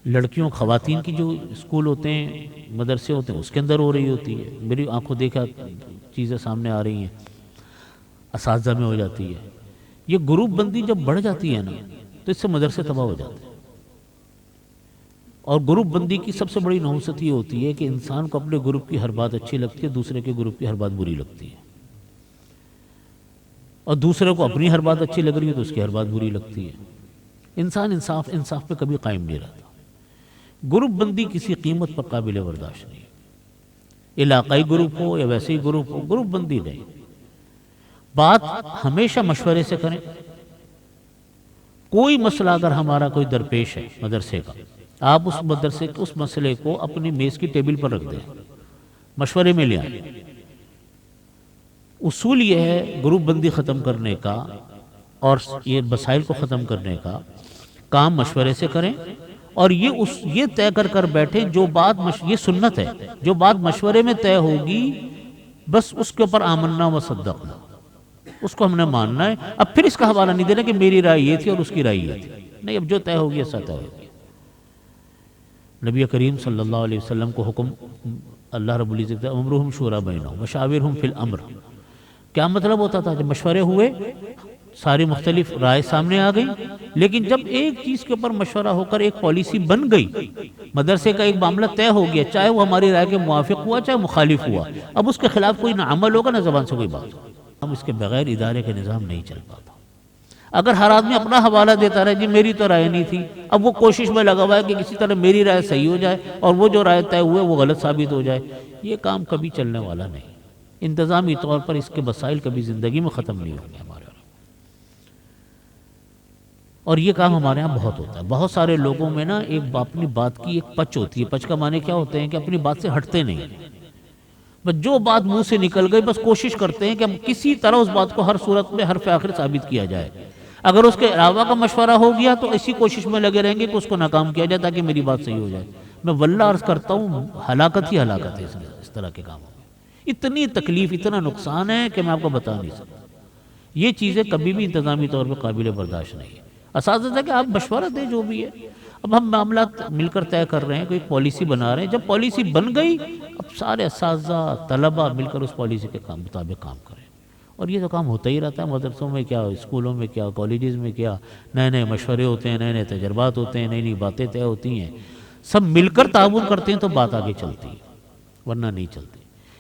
لڑکیوں خواتین کی جو اسکول ہوتے ہیں، مدرسے ہوتے ہیں، اس کے اندر ہو رہی ہوتی ہے، میری آنکھوں دیکھا چیزیں سامنے آ رہی ہیں، اساتذہ میں ہو جاتی ہے۔ یہ گروپ بندی جب بڑھ جاتی ہے نا تو اس سے مدرسے تباہ ہو جاتے ہیں، اور گروپ بندی کی سب سے بڑی نحوست یہ ہوتی ہے کہ انسان کو اپنے گروپ کی ہر بات اچھی لگتی ہے، دوسرے کے گروپ کی ہر بات بری لگتی ہے، اور دوسرے کو اپنی ہر بات اچھی لگ رہی ہے تو اس کی ہر بات بری لگتی ہے۔ انسان انصاف پہ کبھی قائم نہیں رہتا۔ گروپ بندی کسی قیمت پر قابل برداشت نہیں، علاقائی گروپ ہو یا ویسے ہی گروپ ہو، گروپ بندی نہیں۔ بات ہمیشہ مشورے سے کریں۔ کوئی مسئلہ اگر ہمارا کوئی درپیش ہے مدرسے کا، آپ اس مسئلے کو اپنی میز کی ٹیبل پر رکھ دیں، مشورے میں لے آئیں۔ اصول یہ ہے گروپ بندی ختم کرنے کا اور یہ مسائل کو ختم کرنے کا کام مشورے سے کریں، اور یہ طے کر بیٹھیں جو بات یہ سنت ہے، جو بات مشورے میں طے ہوگی بس اس کے اوپر آمنا و صدقنا، اس کو ہم نے ماننا ہے۔ اب پھر اس کا حوالہ نہیں دینا کہ میری رائے یہ تھی اور اس کی رائے یہ تھی، نہیں، اب جو طے ہوگی ایسا طے ہوگی۔ نبی کریم صلی اللہ علیہ وسلم کو حکم اللہ رب العزت امرہم شورا بینہم وشاورہم فی الامر، کیا مطلب ہوتا تھا؟ جب مشورے ہوئے، ساری مختلف رائے سامنے آ گئی، لیکن جب ایک چیز کے اوپر مشورہ ہو کر ایک پالیسی بن گئی، مدرسے کا ایک معاملہ طے ہو گیا، چاہے وہ ہماری رائے کے موافق ہوا چاہے مخالف ہوا، اب اس کے خلاف کوئی نہ عمل ہوگا نہ زبان سے کوئی بات ہوگی۔ ہم اس کے بغیر ادارے کا نظام نہیں چل پاتا۔ اگر ہر آدمی اپنا حوالہ دیتا رہے، جی میری تو رائے نہیں تھی، اب وہ کوشش میں لگا ہوا ہے کہ کسی طرح میری رائے صحیح ہو جائے اور وہ جو رائے طے ہوئے وہ غلط ثابت ہو جائے، یہ کام کبھی چلنے والا نہیں۔ انتظامی طور پر اس کے مسائل کبھی زندگی میں ختم نہیں ہوں گے ہمارے یہاں، اور یہ کام ہمارے ہاں بہت ہوتا ہے۔ بہت سارے لوگوں میں نا ایک اپنی بات کی ایک پچ ہوتی ہے۔ پچ کا معنی کیا ہوتے ہیں کہ اپنی بات سے ہٹتے نہیں ہیں، بس جو بات منہ سے نکل گئی بس کوشش کرتے ہیں کہ ہم کسی طرح اس بات کو ہر صورت میں حرف آخر ثابت کیا جائے۔ اگر اس کے علاوہ کا مشورہ ہو گیا تو اسی کوشش میں لگے رہیں گے کہ اس کو ناکام کیا جائے تاکہ میری بات صحیح ہو جائے۔ میں واللہ عرض کرتا ہوں ہلاکت ہی ہلاکت ہے اس طرح کے کاموں میں۔ اتنی تکلیف، اتنا نقصان ہے کہ میں آپ کو بتا نہیں سکتا۔ یہ چیزیں کبھی بھی انتظامی طور پر قابل برداشت نہیں ہے۔ اساتذہ کہ آپ مشورہ دیں جو بھی ہے، اب ہم معاملات مل کر طے کر رہے ہیں، کوئی پالیسی بنا رہے ہیں، جب پالیسی بن گئی اب سارے اساتذہ طلبہ مل کر اس پالیسی کے مطابق کام کریں، اور یہ تو کام ہوتا ہی رہتا ہے۔ مدرسوں میں کیا، اسکولوں میں کیا، کالجز میں کیا، نئے نئے مشورے ہوتے ہیں، نئے نئے تجربات ہوتے ہیں، نئی نئی باتیں طے ہوتی ہیں، سب مل کر تعاون کرتے ہیں تو بات آگے چلتی ہے، ورنہ نہیں چلتی۔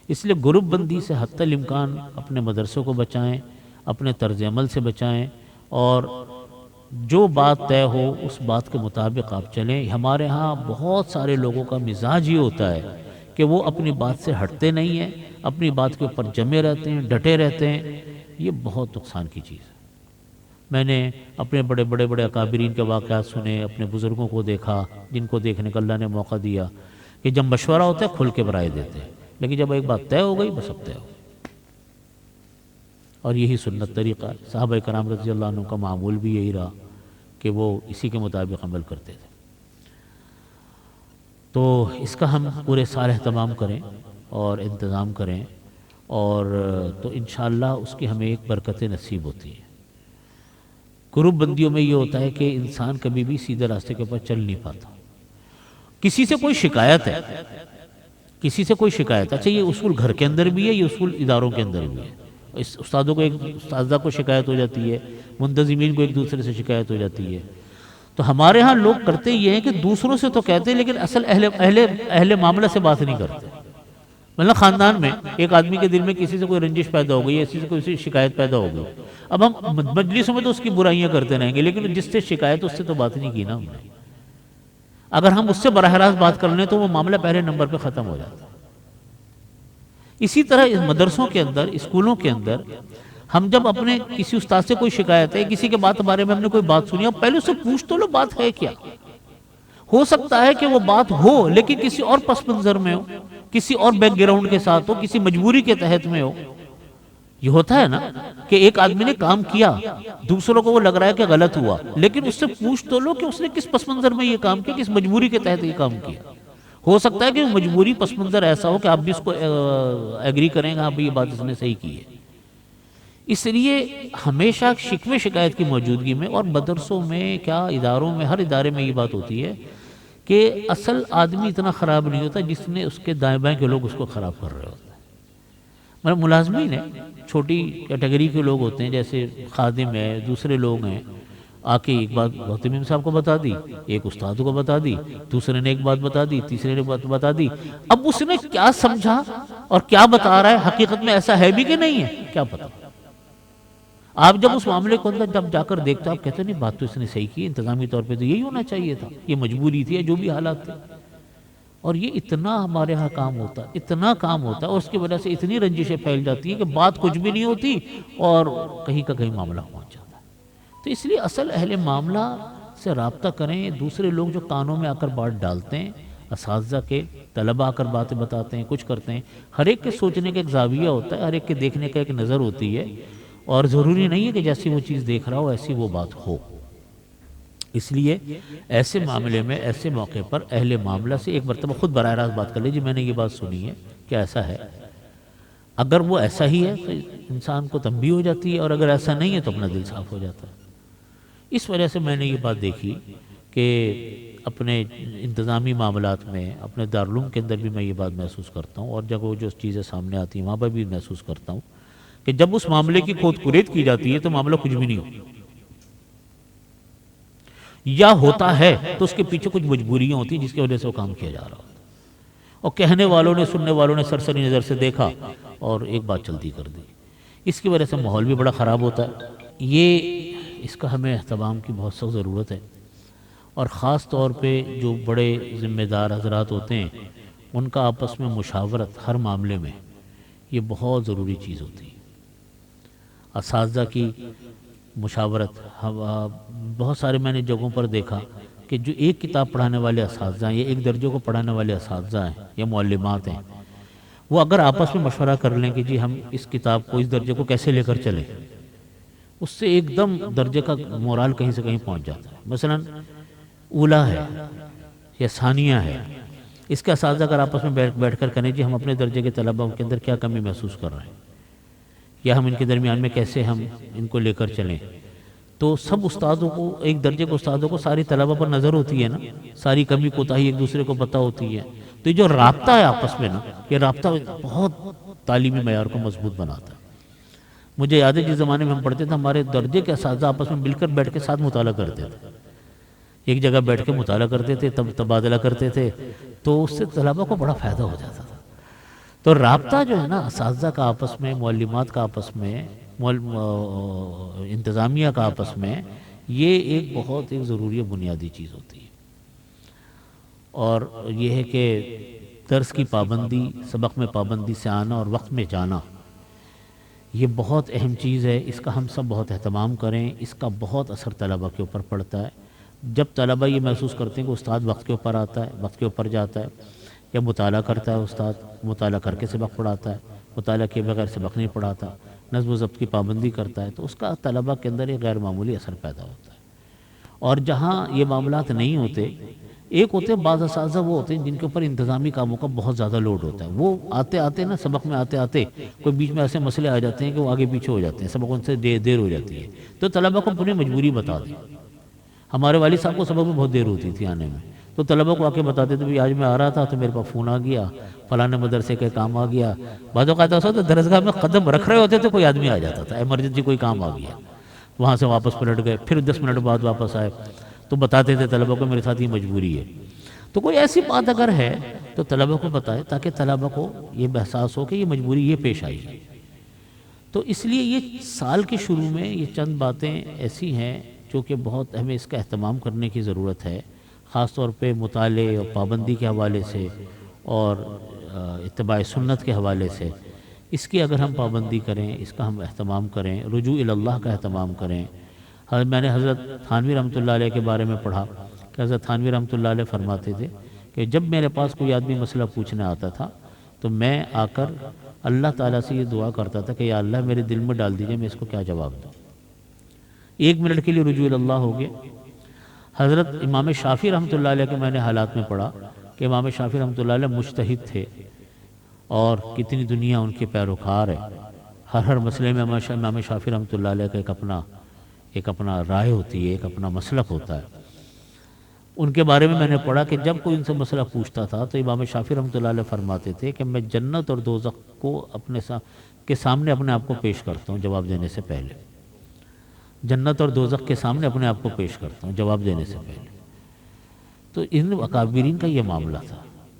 اس لیے گروپ بندی سے حتی الامکان اپنے مدرسوں کو بچائیں، اپنے طرز عمل سے بچائیں، اور جو بات طے ہو اس بات کے مطابق آپ چلیں۔ ہمارے ہاں بہت سارے لوگوں کا مزاج یہ ہوتا ہے کہ وہ اپنی بات سے ہٹتے نہیں ہیں، اپنی بات کے اوپر جمے رہتے ہیں، ڈٹے رہتے ہیں۔ یہ بہت نقصان کی چیز ہے۔ میں نے اپنے بڑے اکابرین کے واقعات سنے، اپنے بزرگوں کو دیکھا جن کو دیکھنے کا اللہ نے موقع دیا کہ جب مشورہ ہوتا ہے کھل کے برائے دیتے ہیں، لیکن جب ایک بات طے ہو گئی بس اب طے ہو گئی۔ اور یہی سنت طریقہ ہے۔ صحابہ کرام رضی اللہ عنہ کا معمول بھی یہی رہا کہ وہ اسی کے مطابق عمل کرتے تھے۔ تو اس کا ہم پورے سال اہتمام کریں اور انتظام کریں، اور تو انشاءاللہ اس کی ہمیں ایک برکت نصیب ہوتی ہے۔ گروپ بندیوں میں یہ ہوتا ہے کہ انسان کبھی بھی سیدھے راستے کے اوپر چل نہیں پاتا۔ کسی سے کوئی شکایت ہے، کسی سے کوئی شکایت، اچھا یہ اصول گھر کے اندر بھی ہے، یہ اصول اداروں کے اندر بھی ہے۔ استادوں کو استاذہ کو شکایت ہو جاتی ہے، منتظمین کو ایک دوسرے سے شکایت ہو جاتی ہے۔ تو ہمارے ہاں لوگ کرتے یہ ہیں کہ دوسروں سے تو کہتے ہیں لیکن اصل اہل معاملہ سے بات نہیں کرتے۔ مطلب خاندان میں ایک آدمی کے دل میں کسی سے کوئی رنجش پیدا ہو گئی، کسی سے کوئی شکایت پیدا ہو گئی، اب ہم مجلسوں میں تو اس کی برائیاں کرتے رہیں گے، لیکن جس سے شکایت اس سے تو بات نہیں کی نا ہم نے۔ اگر ہم اس سے براہ راست بات کر لیں تو وہ معاملہ پہلے نمبر پہ ختم ہو جاتا ہے۔ اسی طرح مدرسوں کے اندر، اسکولوں کے اندر ہم جب اپنے کسی استاد سے کوئی شکایت ہے، کسی کے بارے میں ہم نے کوئی بات سنی، اور پہلے اس سے پوچھ تو لو بات ہے کیا۔ ہو سکتا ہے کہ وہ بات ہو لیکن کسی اور پس منظر میں ہو، کسی اور بیک گراؤنڈ کے ساتھ ہو، کسی مجبوری کے تحت میں ہو۔ یہ ہوتا ہے نا کہ ایک آدمی نے کام کیا، دوسروں کو وہ لگ رہا ہے کہ غلط ہوا، لیکن اس سے پوچھ تو لو کہ اس نے کس پس منظر میں یہ کام کیا، کس مجبوری کے تحت یہ کام کیا۔ ہو سکتا ہے کہ مجبوری پس منظر ایسا ہو کہ آپ بھی اس کو ایگری کریں گے، ہاں بھی یہ بات اس نے صحیح کی ہے۔ اس لیے ہمیشہ شکوے شکایت کی موجودگی میں، اور مدرسوں میں کیا اداروں میں، ہر ادارے میں یہ بات ہوتی ہے کہ اصل آدمی اتنا خراب نہیں ہوتا جس نے اس کے دائیں بائیں کے لوگ اس کو خراب کر رہے ہوتے ہیں۔ مطلب ملازمین ہیں، چھوٹی کیٹیگری کے لوگ ہوتے ہیں، جیسے خادم ہے، دوسرے لوگ ہیں، آ کے ایک بات محتمیم صاحب کو بتا دی، ایک استاد کو بتا دی، دوسرے نے ایک بات بتا دی، تیسرے نے بات بتا دی. اب اس نے کیا سمجھا اور کیا بتا رہا ہے، حقیقت میں ایسا ہے بھی کہ نہیں ہے کیا پتا. آپ جب اس معاملے کو اندر جب جا کر دیکھتے آپ کہتے نہیں بات تو اس نے صحیح کی، انتظامی طور پہ تو یہی ہونا چاہیے تھا، یہ مجبوری تھی یا جو بھی حالات تھے. اور یہ اتنا ہمارے ہاں کام ہوتا ہے، اتنا کام ہوتا ہے، اور اس کی وجہ سے اتنی رنجشیں پھیل جاتی ہیں کہ بات کچھ بھی نہیں ہوتی اور کہیں کا کہیں معاملہ پہنچ جاتا ہے. تو اس لیے اصل اہل معاملہ سے رابطہ کریں. دوسرے لوگ جو کانوں میں آ کر بات ڈالتے ہیں، اساتذہ کے طلبہ آ کر باتیں بتاتے ہیں، کچھ کرتے ہیں، ہر ایک کے سوچنے کا ایک زاویہ ہوتا ہے، ہر ایک کے دیکھنے کا ایک نظر ہوتی ہے، اور ضروری نہیں ہے کہ جیسی وہ چیز دیکھ رہا ہو ایسی وہ بات ہو. اس لیے ایسے معاملے میں ایسے موقع پر اہل معاملہ سے ایک مرتبہ خود براہ راست بات کر لے، جی میں نے یہ بات سنی ہے، کیا ایسا ہے؟ اگر وہ ایسا ہی ہے تو انسان کو تنبیہ ہو جاتی ہے، اور اگر ایسا نہیں ہے تو اپنا دل صاف ہو جاتا ہے. اس وجہ سے میں نے یہ بات دیکھی کہ اپنے انتظامی معاملات میں اپنے دارالعلوم کے اندر بھی میں یہ بات محسوس کرتا ہوں، اور جب وہ جو چیزیں سامنے آتی ہیں وہاں پر بھی محسوس کرتا ہوں کہ جب اس معاملے کی کھود کرید کی جاتی ہے تو معاملہ کچھ بھی نہیں ہوتا، یا ہوتا ہے تو اس کے پیچھے کچھ مجبوریاں ہوتی ہیں جس کی وجہ سے وہ کام کیا جا رہا ہوتا ہے، اور کہنے والوں نے سننے والوں نے سرسری نظر سے دیکھا اور ایک بات چلتی کر دی. اس کی وجہ سے ماحول بھی بڑا خراب ہوتا ہے. یہ اس کا ہمیں اہتمام کی بہت سخت ضرورت ہے، اور خاص طور پہ جو بڑے ذمہ دار حضرات ہوتے ہیں ان کا آپس میں مشاورت ہر معاملے میں یہ بہت ضروری چیز ہوتی ہے. اساتذہ کی مشاورت، بہت سارے میں نے جگہوں پر دیکھا کہ جو ایک کتاب پڑھانے والے اساتذہ ہیں یا ایک درجے کو پڑھانے والے اساتذہ ہیں یا معلمات ہیں، وہ اگر آپس میں مشورہ کر لیں کہ جی ہم اس کتاب کو اس درجے کو کیسے لے کر چلیں، اس سے ایک دم درجے کا مورال کہیں سے کہیں پہنچ جاتا ہے. مثلا اولا ہے یا ثانیہ ہے، اس کے اساتذہ اگر آپس میں بیٹھ کر کہیں جی ہم اپنے درجے کے طلباء کے اندر کیا کمی محسوس کر رہے ہیں، یا ہم ان کے درمیان میں کیسے ہم ان کو لے کر چلیں، تو سب استادوں کو، ایک درجے کے استادوں کو ساری طلباء پر نظر ہوتی ہے نا، ساری کمی کوتاہی ایک دوسرے کو پتہ ہوتی ہے. تو یہ جو رابطہ ہے آپس میں نا، یہ رابطہ بہت تعلیمی معیار کو مضبوط بناتا ہے. مجھے یاد ہے جس زمانے میں ہم پڑھتے تھے ہمارے درجے کے اساتذہ آپس میں مل کر بیٹھ کے ساتھ مطالعہ کرتے تھے، ایک جگہ بیٹھ کے مطالعہ کرتے تھے، تب تبادلہ کرتے تھے، تو اس سے طلباء کو بڑا فائدہ ہو جاتا تھا. تو رابطہ جو ہے نا اساتذہ کا آپس میں، معلمات کا آپس میں، انتظامیہ کا آپس میں، یہ ایک بہت ایک ضروری بنیادی چیز ہوتی ہے. اور یہ ہے کہ درس کی پابندی، سبق میں پابندی سے آنا اور وقت میں جانا، یہ بہت اہم چیز ہے. اس کا ہم سب بہت اہتمام کریں، اس کا بہت اثر طلباء کے اوپر پڑتا ہے. جب طلباء یہ محسوس کرتے ہیں کہ استاد وقت کے اوپر آتا ہے، وقت کے اوپر جاتا ہے، یا مطالعہ کرتا ہے، استاد مطالعہ کر کے سبق پڑھاتا ہے، مطالعہ کے بغیر سبق نہیں پڑھاتا، نظم و ضبط کی پابندی کرتا ہے، تو اس کا طلباء کے اندر ایک غیر معمولی اثر پیدا ہوتا ہے. اور جہاں یہ معاملات نہیں ہوتے، ایک ہوتے ہیں بعض اساتذہ وہ ہوتے ہیں جن کے اوپر انتظامی کاموں کا بہت زیادہ لوڈ ہوتا ہے، وہ آتے آتے نا سبق میں آتے آتے کوئی بیچ میں ایسے مسئلے آ جاتے ہیں کہ وہ آگے پیچھے ہو جاتے ہیں، سبق ان سے دیر ہو جاتی ہے، تو طلباء کو اپنی مجبوری بتا دیں. ہمارے والد صاحب کو سبق میں بہت دیر ہوتی تھی آنے میں، تو طلباء کو آ کے بتاتے تھے بھی آج میں آ رہا تھا تو میرے پاس فون آ گیا، فلاں مدرسے کے کام آ گیا. بعض اوقات ایسا ہوتا درسگاہ میں قدم رکھ رہے ہوتے تھے، کوئی آدمی آ جاتا تھا، ایمرجنسی کوئی کام آ گیا، وہاں سے واپس پلٹ گئے، پھر 10 منٹ بعد واپس آئے، تو بتاتے تھے طلباء کو میرے ساتھ یہ مجبوری ہے. تو کوئی ایسی بات اگر ہے تو طلباء کو بتائے تاکہ طلباء کو یہ احساس ہو کہ یہ مجبوری یہ پیش آئی ہے. تو اس لیے یہ سال کے شروع میں یہ چند باتیں ایسی ہیں جو کہ بہت ہمیں اس کا اہتمام کرنے کی ضرورت ہے، خاص طور پہ مطالعے اور پابندی کے حوالے سے اور اتباع سنت کے حوالے سے. اس کی اگر ہم پابندی کریں، اس کا ہم اہتمام کریں، رجوع اللہ کا اہتمام کریں. میں نے حضرت تھانوی رحمۃ اللہ علیہ کے بارے میں پڑھا کہ حضرت تھانوی رحمۃ اللہ علیہ فرماتے تھے کہ جب میرے پاس کوئی آدمی مسئلہ پوچھنے آتا تھا تو میں آ کر اللہ تعالیٰ سے یہ دعا کرتا تھا کہ یا اللہ میرے دل میں ڈال دیجئے میں اس کو کیا جواب دوں. 1 منٹ کے لیے رجوع اللہ ہو گیا. حضرت امام شافعی رحمۃ اللہ علیہ کے میں نے حالات میں پڑھا کہ امام شافعی رحمۃ اللہ علیہ مجتہد تھے اور کتنی دنیا ان کے پیروکار ہے. ہر مسئلے میں امام شافعی رحمۃ اللہ علیہ کا ایک اپنا رائے ہوتی ہے، ایک اپنا مسلک ہوتا ہے. ان کے بارے میں نے پڑھا کہ جب کوئی ان سے مسئلہ پوچھتا تھا تو امام شافعی رحمۃ اللہ علیہ فرماتے تھے کہ میں جنت اور دوزخ کو اپنے کے سامنے اپنے آپ کو پیش کرتا ہوں جواب دینے سے پہلے. جنت اور دوزخ کے سامنے اپنے آپ کو پیش کرتا ہوں جواب دینے سے پہلے۔ تو ان اکابرین کا یہ معاملہ تھا۔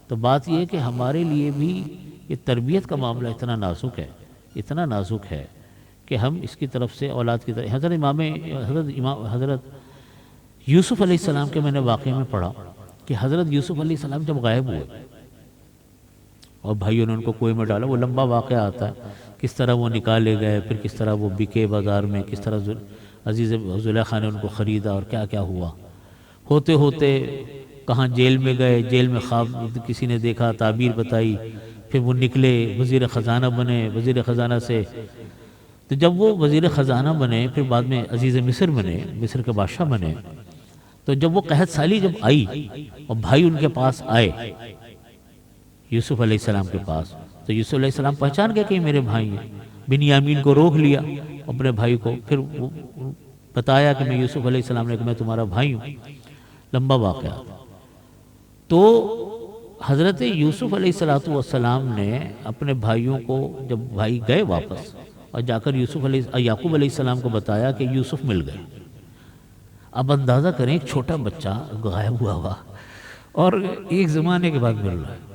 تو بات یہ ہے کہ ہمارے لیے بھی یہ تربیت کا معاملہ اتنا نازک ہے کہ ہم اس کی طرف سے اولاد کی طرف حضرت یوسف علیہ السلام کے میں نے واقعے میں پڑھا کہ حضرت یوسف علیہ السلام جب غائب ہوئے اور بھائیوں نے ان کو کنویں میں ڈالا، وہ لمبا واقعہ آتا ہے، کس طرح وہ نکالے گئے، پھر کس طرح وہ بکے بازار میں، کس طرح عزیز زلیخا نے ان کو خریدا اور کیا کیا ہوا، ہوتے ہوتے کہاں جیل میں گئے، جیل میں خواب کسی نے دیکھا، تعبیر بتائی، پھر وہ نکلے، وزیر خزانہ بنے، وزیر خزانہ سے تو جب وہ وزیر خزانہ بنے، پھر بعد میں عزیز مصر بنے، مصر کے بادشاہ بنے، تو جب وہ قحط سالی جب آئی اور بھائی ان کے پاس آئے یوسف علیہ السلام کے پاس، تو یوسف علیہ السلام پہچان گئے کہ یہ میرے بھائی ہیں۔ بنیامین کو روک لیا اپنے بھائی کو، پھر بتایا کہ میں یوسف علیہ السلام نے کہ میں تمہارا بھائی ہوں، لمبا واقعہ۔ تو حضرت یوسف علیہ السلام نے اپنے بھائیوں کو جب بھائی گئے واپس اور جا کر یعقوب علیہ السلام کو بتایا کہ یوسف مل گئے۔ اب اندازہ کریں ایک چھوٹا بچہ غائب ہوا اور ایک زمانے کے بعد مل رہا ہے،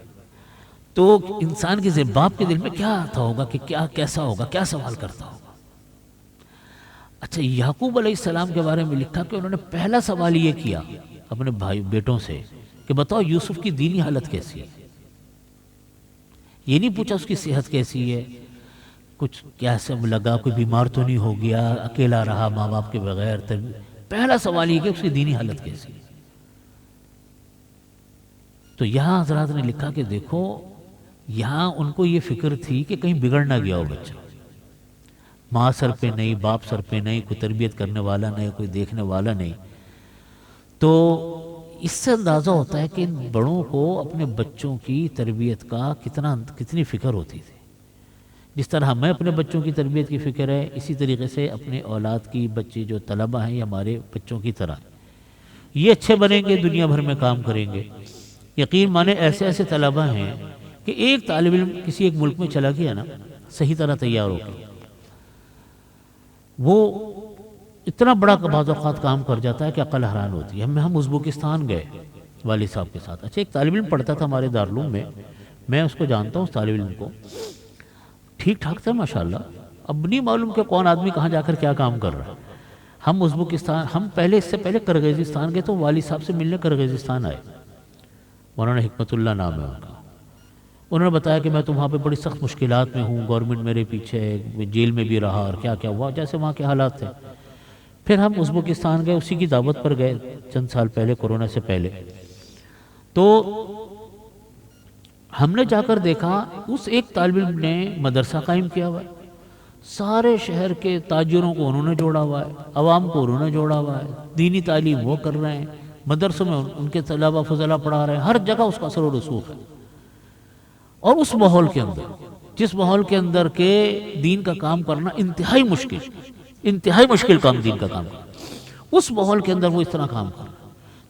تو انسان کے باپ کے دل میں کیا آتا ہوگا کہ کیسا ہوگا، کیا سوال کرتا ہوگا۔ اچھا، یعقوب علیہ السلام کے بارے میں لکھا کہ انہوں نے پہلا سوال یہ کیا اپنے بیٹوں سے کہ بتاؤ یوسف کی دینی حالت کیسی ہے۔ یہ نہیں پوچھا اس کی صحت کیسی ہے، کچھ کیسا لگا، کوئی بیمار تو نہیں ہو گیا، اکیلا رہا ماں باپ کے بغیر۔ پہلا سوال یہ کہ اس کی دینی حالت کیسی ہے۔ تو یہاں حضرات نے لکھا کہ دیکھو یہاں ان کو یہ فکر تھی کہ کہیں بگڑ نہ گیا ہو بچہ، ماں سر پہ نہیں، باپ سر پہ نہیں، کوئی تربیت کرنے والا نہیں، کوئی دیکھنے والا نہیں۔ تو اس سے اندازہ ہوتا ہے کہ ان بڑوں کو اپنے بچوں کی تربیت کا کتنی فکر ہوتی تھی۔ جس طرح ہمیں اپنے بچوں کی تربیت کی فکر ہے، اسی طریقے سے اپنے اولاد کی بچے جو طلبہ ہیں یہ ہمارے بچوں کی طرح یہ اچھے بنیں گے، دنیا بھر میں کام کریں گے۔ یقین مانے ایسے طلبہ ہیں کہ ایک طالب علم کسی ایک ملک میں چلا گیا نا، صحیح طرح تیار ہو کے وہ اتنا بڑا بعض اوقات کام کر جاتا ہے کہ عقل حیران ہوتی ہے۔ ہم ازبکستان گئے والد صاحب کے ساتھ۔ اچھا، ایک طالب علم پڑھتا تھا ہمارے دارالعلوم میں اس کو جانتا ہوں، اس طالب علم کو، ٹھیک ٹھاک تھا ماشاءاللہ۔ اب نہیں معلوم کہ کون آدمی کہاں جا کر کیا کام کر رہا ہے۔ ہم ازبکستان، ہم اس سے پہلے کرغیزستان گئے تو والد صاحب سے ملنے کرغیزستان آئے، مولانا حکمت اللہ نام ہے ان کا۔ انہوں نے بتایا کہ میں تو وہاں پہ بڑی سخت مشکلات میں ہوں، گورنمنٹ میرے پیچھے ہے، جیل میں بھی رہا اور کیا کیا ہوا، جیسے وہاں کے حالات تھے۔ پھر ہم ازبکستان گئے، اسی کی دعوت پر گئے چند سال پہلے، کورونا سے پہلے۔ تو ہم نے جا کر دیکھا اس ایک طالب علم نے مدرسہ قائم کیا ہوا ہے، سارے شہر کے تاجروں کو انہوں نے جوڑا ہوا ہے، عوام کو انہوں نے جوڑا ہوا ہے، دینی تعلیم وہ کر رہے ہیں، مدرسوں میں ان کے طلبہ فضلہ پڑھا رہے ہیں، ہر جگہ اس کا اثر و رسوخ ہے۔ اور اس ماحول کے اندر، جس ماحول کے اندر کے دین کا کام کرنا انتہائی مشکل کام، دین کا کام کرنا، اس ماحول کے اندر وہ اس طرح کام کرنا۔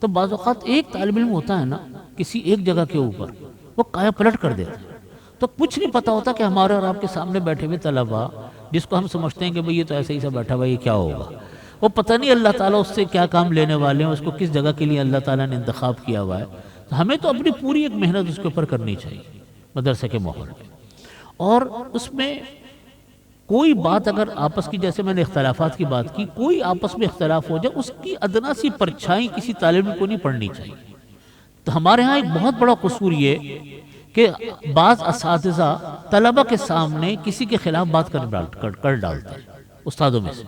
تو بعض اوقات ایک طالب علم ہوتا ہے نا کسی ایک جگہ کے اوپر، وہ کایا پلٹ کر دیتا ہے۔ تو کچھ نہیں پتا ہوتا کہ ہمارے اور آپ کے سامنے بیٹھے ہوئے طلبہ، جس کو ہم سمجھتے ہیں کہ بھئی یہ تو ایسے ہی سا بیٹھا ہوا، یہ کیا ہوگا، وہ پتہ نہیں اللہ تعالیٰ اس سے کیا کام لینے والے ہیں، اس کو کس جگہ کے لیے اللہ تعالیٰ نے انتخاب کیا ہوا ہے۔ تو ہمیں تو اپنی پوری ایک محنت اس کے اوپر کرنی چاہیے مدرسے کے ماحول میں۔ اور اس میں کوئی بات اگر آپس کی، جیسے میں نے اختلافات کی بات کی، کوئی آپس میں اختلاف ہو جائے، اس کی ادنا سی پرچھائی کسی طالب علم کو نہیں پڑھنی چاہیے۔ تو ہمارے ہاں ایک بہت بڑا قصور یہ کہ بعض اساتذہ طلبہ کے سامنے کسی کے خلاف بات کر ڈالتے ہیں، استادوں میں سے،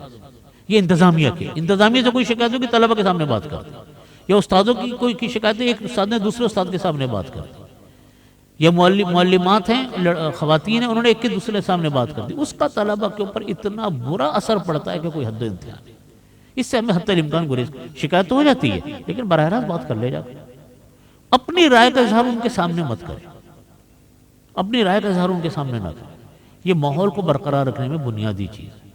یہ انتظامیہ سے کوئی شکایت ہوگی طلبہ کے سامنے بات کرتے ہیں، یا استادوں کی کوئی شکایت ہے، ایک استاد نے دوسرے استاد کے سامنے بات کر دی، یا معلمات ہیں، خواتین ہیں، انہوں نے ایک کے دوسرے سامنے بات کر دی، اس کا طلبہ کے اوپر اتنا برا اثر پڑتا ہے کہ کوئی حد و انتہا نہیں۔ اس سے ہمیں حتی الامکان گریز، شکایت تو ہو جاتی ہے لیکن براہ راست بات کر لے جا کے، اپنی رائے کا اظہار ان کے سامنے مت کریں، اپنی رائے کا اظہار ان کے سامنے نہ کریں۔ یہ ماحول کو برقرار رکھنے میں بنیادی چیز ہے۔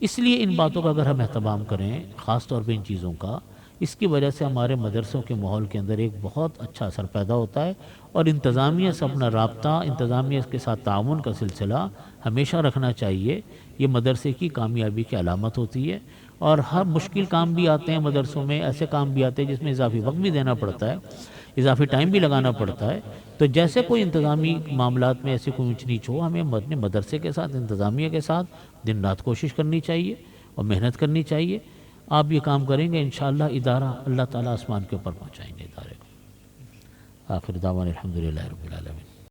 اس لیے ان باتوں کا اگر ہم اہتمام کریں، خاص طور پہ ان چیزوں کا، اس کی وجہ سے ہمارے مدرسوں کے ماحول کے اندر ایک بہت اچھا اثر پیدا ہوتا ہے، اور انتظامیہ سے اپنا رابطہ، انتظامیہ کے ساتھ تعاون کا سلسلہ ہمیشہ رکھنا چاہیے۔ یہ مدرسے کی کامیابی کی علامت ہوتی ہے، اور ہر مشکل کام بھی آتے ہیں مدرسوں میں، ایسے کام بھی آتے ہیں جس میں اضافی وقت بھی دینا پڑتا ہے، اضافی ٹائم بھی لگانا پڑتا ہے۔ تو جیسے کوئی انتظامی معاملات میں ایسی کوئی اونچ نیچ ہو، ہمیں اپنے مدرسے کے ساتھ، انتظامیہ کے ساتھ دن رات کوشش کرنی چاہیے اور محنت کرنی چاہیے۔ آپ یہ کام کریں گے انشاءاللہ ادارہ اللہ تعالیٰ آسمان کے اوپر پہنچائیں گے ادارے کو۔ آخر دعوانا الحمدللہ رب العالمین۔